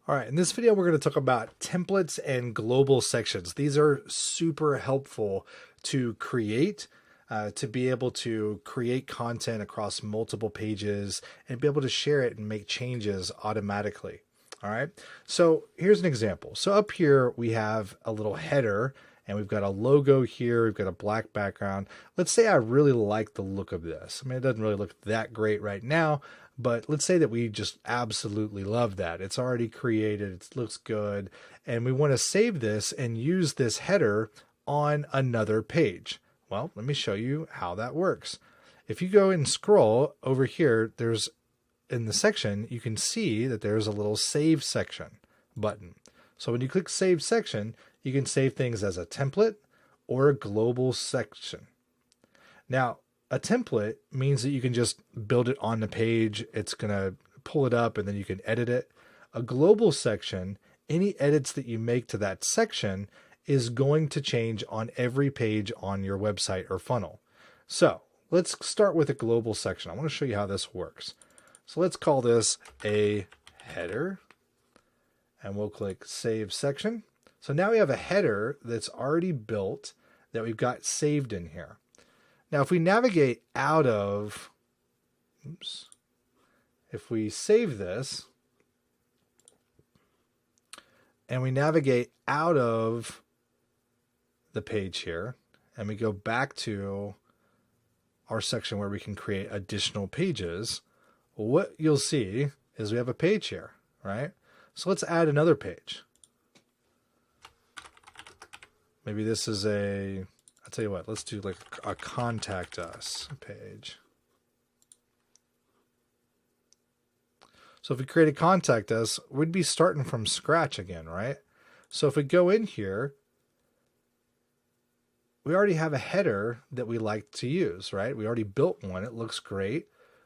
All right, in this video, we're going to talk about templates and global sections. These are super helpful to create, to be able to create content across multiple pages and be able to share it and make changes automatically. All right, so here's an example. So up here, we have a little header and we've got a logo here. We've got a black background. Let's say I really like the look of this. I mean, it doesn't really look that great right now, but let's say that we just absolutely love that. It's already created, it looks good, and we want to save this and use this header on another page. Well, let me show you how that works. If you go and scroll over here, there's in the section, you can see that there's a little save section button. So when you click save section, you can save things as a template or a global section. Now, a template means that you can just build it on the page. It's going to pull it up and then you can edit it. A global section, any edits that you make to that section is going to change on every page on your website or funnel. So let's start with a global section. I want to show you how this works. So let's call this a header and we'll click save section. So now we have a header that's already built that we've got saved in here. Now, if we navigate out of, if we save this and we navigate out of the page here and we go back to our section where we can create additional pages, what you'll see is we have a page here, right? So let's add another page. Maybe this is I'll tell you what, let's do like a contact us page. So if we create a contact us, we'd be starting from scratch again, right? So if we go in here, we already have a header that we like to use, right? We already built one. It looks great.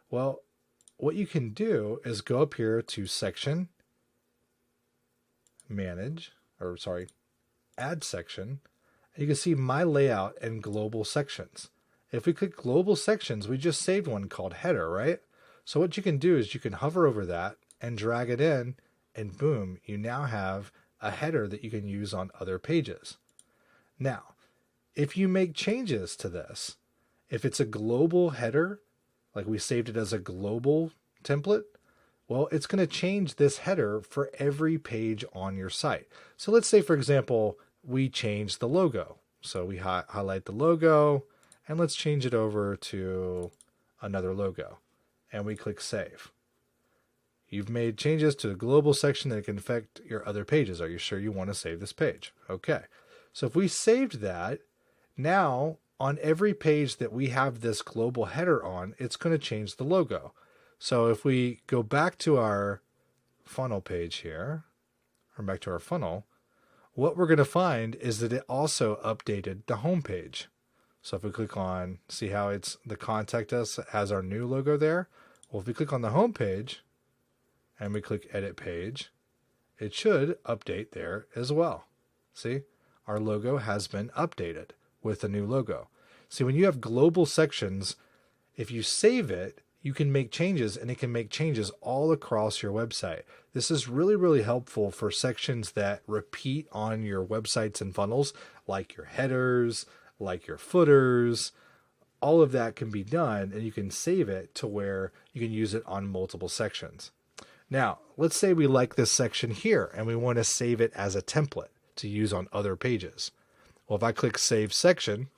Well, what you can do is go up here to section, add section. You can see my layout and global sections. If we click global sections, we just saved one called header, right? So what you can do is you can hover over that and drag it in, and boom, you now have a header that you can use on other pages. Now, if you make changes to this, if it's a global header, like we saved it as a global template, well, it's going to change this header for every page on your site. So let's say, for example, we change the logo. So we highlight the logo and let's change it over to another logo and we click save. You've made changes to the global section that can affect your other pages. Are you sure you want to save this page? Okay. So if we saved that, now on every page that we have this global header on, it's going to change the logo. So if we go back to our funnel page here, or back to our funnel, what we're going to find is that it also updated the home page. So if we click on, see how it's the contact us has our new logo there? Well, if we click on the home page and we click edit page, it should update there as well. See, our logo has been updated with a new logo. See, when you have global sections, if you save it, you can make changes and it can make changes all across your website. This is really, really helpful for sections that repeat on your websites and funnels, like your headers, like your footers. All of that can be done and you can save it to where you can use it on multiple sections. Now, let's say we like this section here and we want to save it as a template to use on other pages. Well, if I click save section,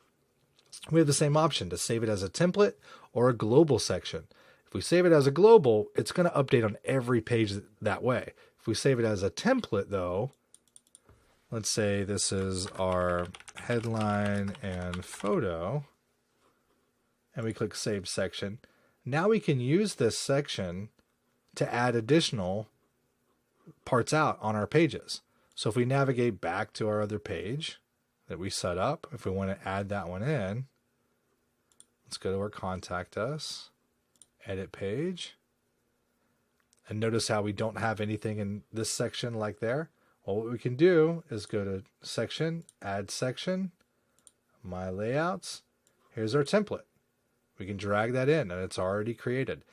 we have the same option to save it as a template or a global section. If we save it as a global, it's going to update on every page that way. If we save it as a template though, let's say this is our headline and photo, and we click save section. Now we can use this section to add additional parts out on our pages. So if we navigate back to our other page that we set up, if we want to add that one in, let's go to our contact us, edit page, and notice how we don't have anything in this section like there. Well, what we can do is go to section, add section, my layouts. Here's our template. We can drag that in and it's already created.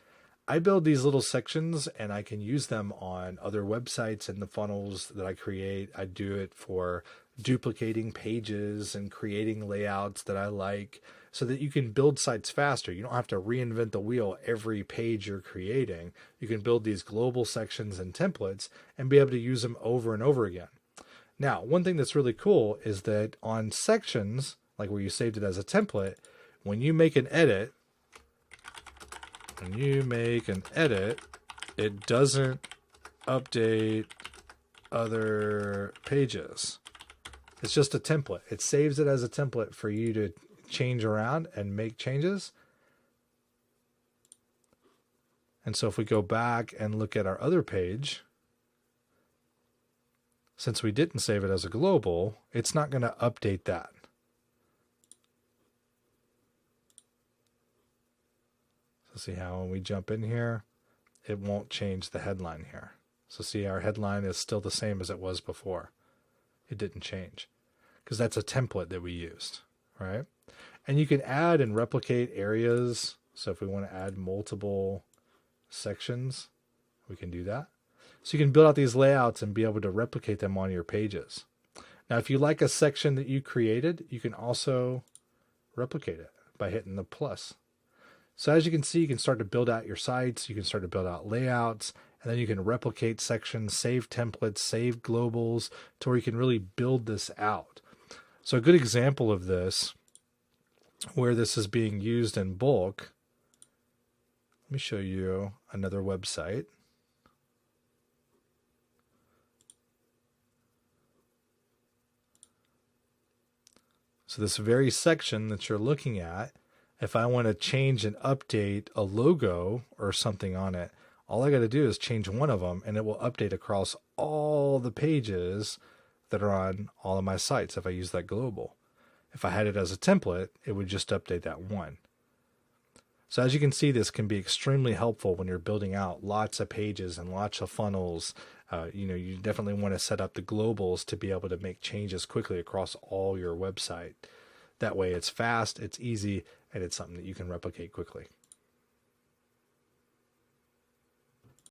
I build these little sections and I can use them on other websites and the funnels that I create. I do it for duplicating pages and creating layouts that I like so that you can build sites faster. You don't have to reinvent the wheel every page you're creating. You can build these global sections and templates and be able to use them over and over again. Now, one thing that's really cool is that on sections, like where you saved it as a template, when you make an edit, it doesn't update other pages. It's just a template. It saves it as a template for you to change around and make changes. And so if we go back and look at our other page, since we didn't save it as a global, it's not going to update that. So see how when we jump in here, it won't change the headline here. So see, our headline is still the same as it was before. It didn't change because that's a template that we used, right? And you can add and replicate areas. So if we want to add multiple sections, we can do that. So you can build out these layouts and be able to replicate them on your pages. Now, if you like a section that you created, you can also replicate it by hitting the plus. So as you can see, you can start to build out your sites. You can start to build out layouts, and then you can replicate sections, save templates, save globals to where you can really build this out. So a good example of this, where this is being used in bulk, let me show you another website. So this very section that you're looking at, if I want to change and update a logo or something on it, all I got to do is change one of them and it will update across all the pages that are on all of my sites if I use that global. If I had it as a template, it would just update that one. So as you can see, this can be extremely helpful when you're building out lots of pages and lots of funnels. You definitely want to set up the globals to be able to make changes quickly across all your website. That way it's fast, it's easy, and it's something that you can replicate quickly.